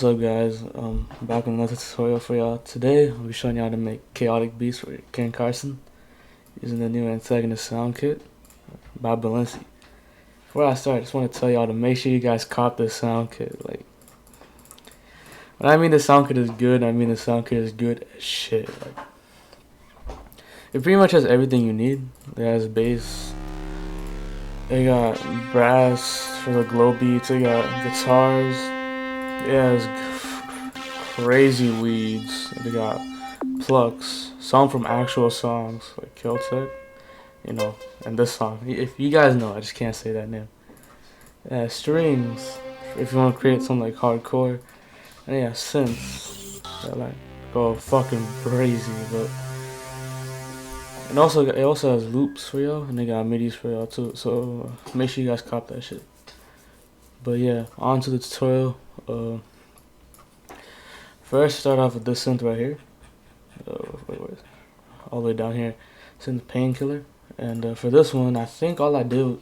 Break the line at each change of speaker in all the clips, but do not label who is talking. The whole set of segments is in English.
What's up, guys? Back with another tutorial for y'all. Today I'll be showing you how to make chaotic beats for CARSON using the new ANTAGONIST sound kit by Balenci. Before I start, I just want to tell y'all to make sure you guys cop this sound kit. Like, when I mean the sound kit is good, I mean the sound kit is good as shit. Like, it pretty much has everything you need. It has bass, it got brass for the glow beats, it got guitars, it has crazy weeds, it got plucks, some from actual songs like Celtic, and this song. If you guys know, I just can't say that name. It has strings if you want to create something like hardcore, and yeah, synths that like go fucking crazy, but. And also, it also has loops for y'all, and they got midis for y'all too. So make sure you guys cop that shit. But yeah, on to the tutorial. First, start off with this synth right here. All the way down here, synth painkiller. And for this one, I think all I did.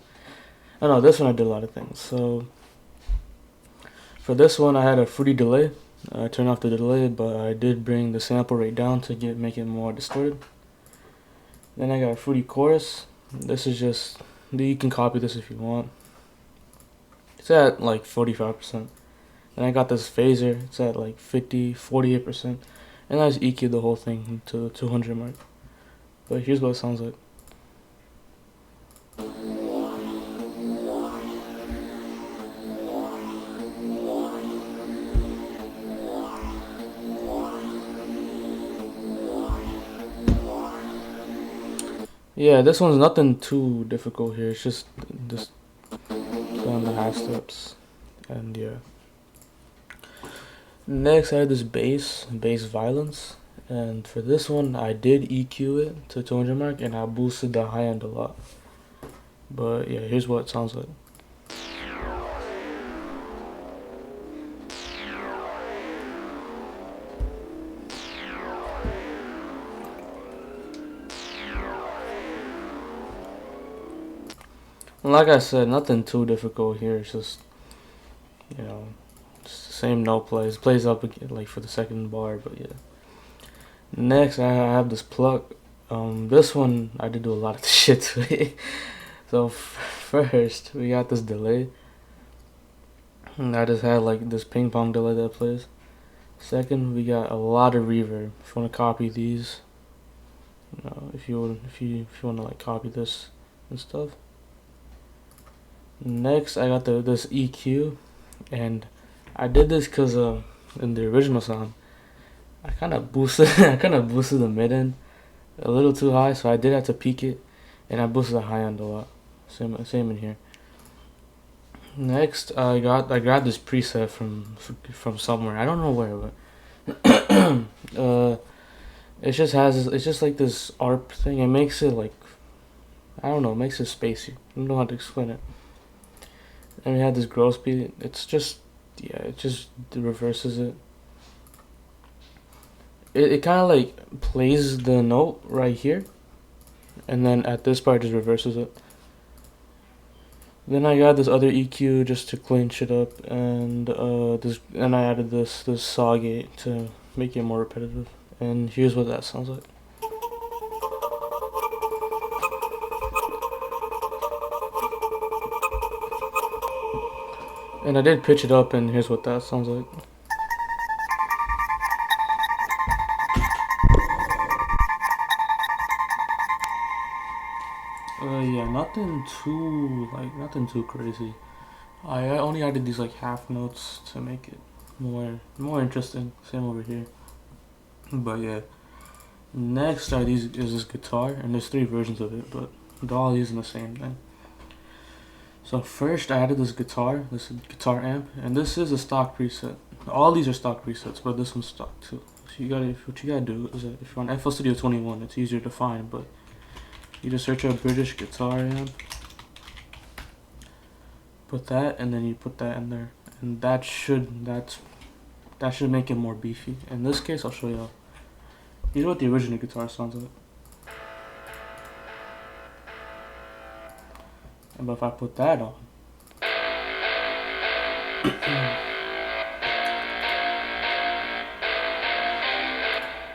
Oh no, this one I did a lot of things. So for this one, I had a fruity delay. I turned off the delay, but I did bring the sample rate down to make it more distorted. Then I got a fruity chorus. This is just, you can copy this if you want. It's at like 45%. Then I got this phaser. It's at like 48%. And I just EQ'd the whole thing to the 200 mark. But here's what it sounds like. Yeah, this one's nothing too difficult here. It's just on the half steps, and yeah. Next, I had this bass violence, and for this one, I did EQ it to 200 mark, and I boosted the high end a lot. But yeah, here's what it sounds like. And like I said, nothing too difficult here. It's just, just the same note plays. Plays up again, like for the second bar, but yeah. Next, I have this pluck. This one, I did do a lot of shit to it. So first, we got this delay. And I just had like this ping pong delay that plays. Second, we got a lot of reverb. If you want to copy these, if you want to like copy this and stuff. Next, I got this EQ, and I did this because in the original song, I kind of boosted the mid end a little too high, so I did have to peak it, and I boosted the high end a lot. Same in here. Next, I grabbed this preset from somewhere. I don't know where, but it's just like this ARP thing. It makes it like, I don't know, it makes it spacey. I don't know how to explain it. And we had this growth speed. It's just, it just reverses it. It kind of like plays the note right here, and then at this part just reverses it. Then I got this other EQ just to clean shit up, and I added this saw gate to make it more repetitive. And here's what that sounds like. And I did pitch it up, and here's what that sounds like. Yeah, nothing too crazy. I only added these like half notes to make it more interesting. Same over here. But yeah. Next is this guitar, and there's 3 versions of it, but they're all using the same thing. So first, I added this guitar amp, and this is a stock preset. All these are stock presets, but this one's stock too. So what you gotta do is that if you're on FL Studio 21, it's easier to find, but you just search up British guitar amp, put that, and then you put that in there, and that should make it more beefy. In this case, I'll show y'all. Here's what the original guitar sounds like. But if I put that on,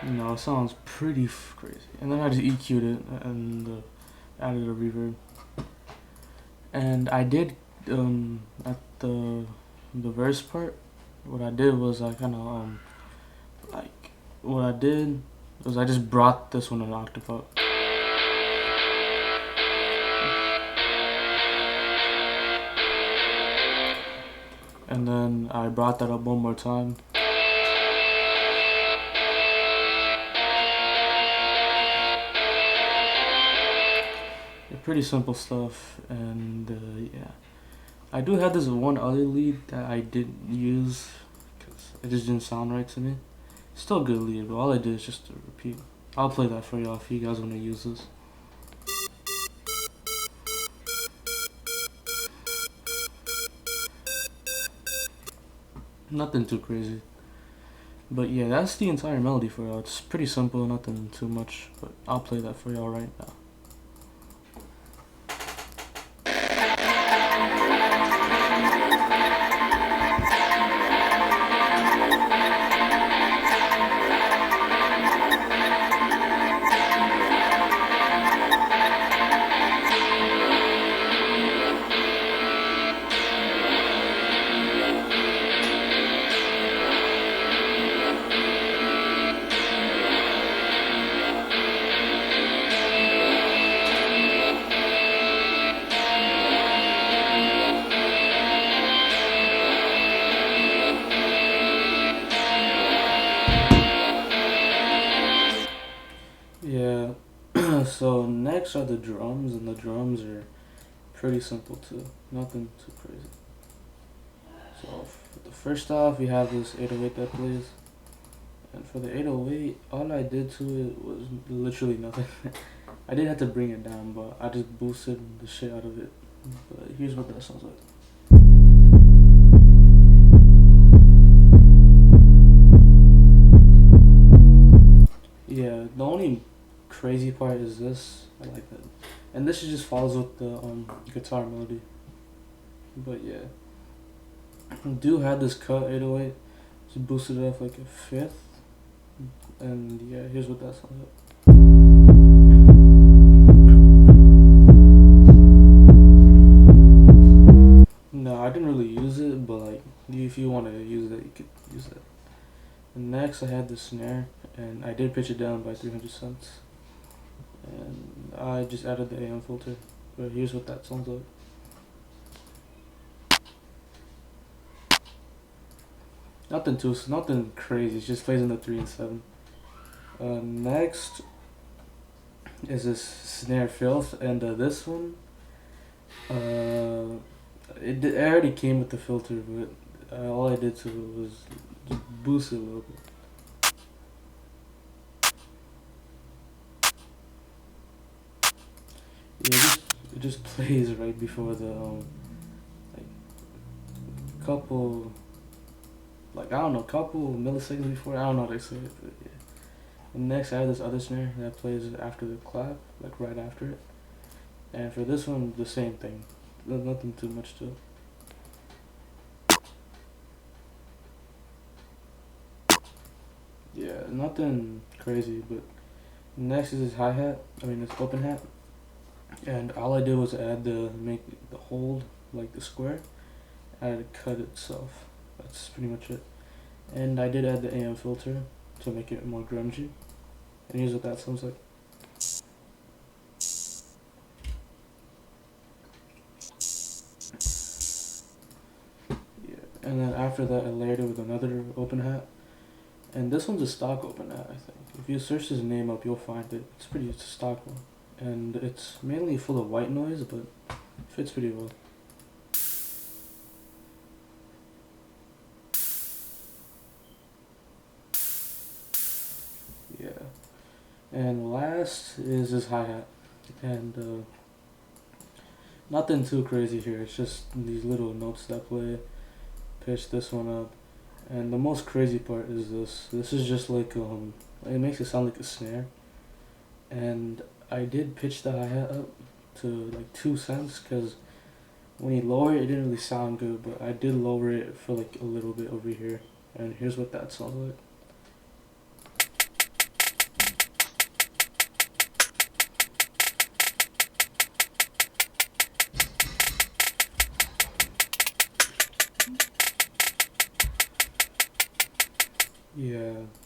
You know, it sounds pretty crazy. And then I just EQ'd it and added a reverb. And I did at the verse part, what I did was I kind of I just brought this one an octave up. And then I brought that up one more time. Pretty simple stuff, and yeah. I do have this one other lead that I didn't use because it just didn't sound right to me. Still a good lead, but all I did is just to repeat. I'll play that for y'all if you guys want to use this. Nothing too crazy. But yeah, that's the entire melody for y'all. It's pretty simple, nothing too much, but I'll play that for y'all right now. Yeah, so next are the drums, and the drums are pretty simple too, nothing too crazy. So first off, we have this 808 that plays, and for the 808, all I did to it was literally nothing. I didn't have to bring it down, but I just boosted the shit out of it. But here's what that sounds like. Yeah, the only crazy part is this. I like that, and this just follows with the guitar melody. But yeah, I do have this cut 808, just boosted it up like a fifth, and yeah, here's what that sounds like. No, I didn't really use it, but like if you want to use it, you could use it. And next, I had the snare, and I did pitch it down by 300 cents. And I just added the AM filter, but here's what that sounds like. Nothing crazy, it just plays in the 3 and 7. Next is this snare filth, and this one, it already came with the filter, but all I did to it was just boost it a little bit. Yeah, it just plays right before the like couple milliseconds before. I don't know how to say it, but yeah. And next I have this other snare that plays after the clap, like right after it. And for this one, the same thing. Nothing too much to it. Yeah, nothing crazy, but next is this hi-hat, this open hat. And all I did was make the hold, like the square, add the cut itself. That's pretty much it. And I did add the AM filter to make it more grungy. And here's what that sounds like. Yeah, and then after that I layered it with another open hat. And this one's a stock open hat, I think. If you search his name up, you'll find it. It's a stock one. And it's mainly full of white noise, but it fits pretty well. Yeah. And last is this hi-hat. And nothing too crazy here. It's just these little notes that play. Pitch this one up. And the most crazy part is this. This is just like, it makes it sound like a snare. And I did pitch the hi-hat up to like 2 cents because when you lower it, it didn't really sound good, but I did lower it for like a little bit over here. And here's what that sounds like.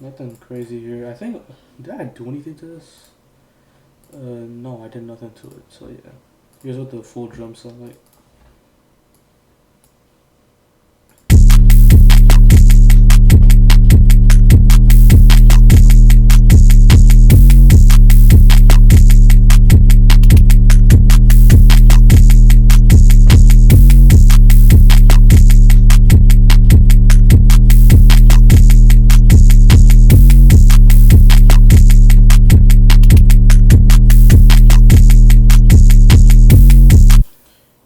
Nothing crazy here. I think, did I do anything to this? No, I did nothing to it. So yeah, here's what the full drum sound like.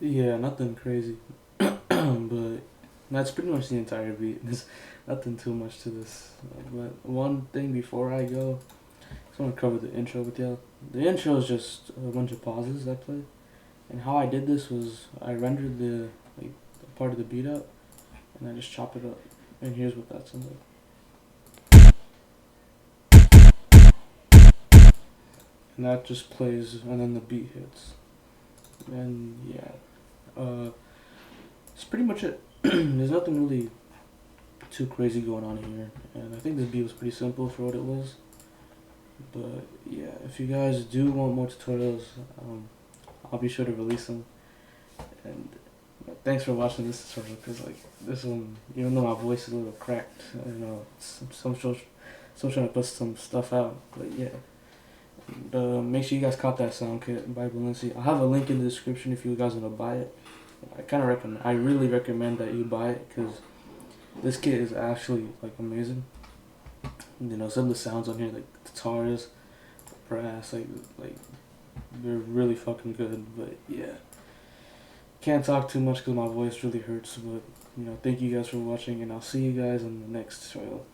Yeah, nothing crazy, but that's pretty much the entire beat. There's nothing too much to this. But one thing before I go, I just want to cover the intro with y'all. The intro is just a bunch of pauses I play, and how I did this was I rendered the part of the beat out, and I just chop it up. And here's what that sounds like. And that just plays, and then the beat hits. And yeah. That's pretty much it. There's nothing really too crazy going on here, and I think this beat was pretty simple for what it was. But yeah, if you guys do want more tutorials, I'll be sure to release them. And thanks for watching this tutorial, because like this one, even though my voice is a little cracked, I'm still trying to put some stuff out. But yeah. Make sure you guys cop that sound kit by Balenci. I'll have a link in the description if you guys want to buy it. I really recommend that you buy it, because this kit is actually like amazing. You know, some of the sounds on here, like guitars, brass, like they're really fucking good. But yeah, can't talk too much because my voice really hurts. But you know, thank you guys for watching, and I'll see you guys in the next tutorial.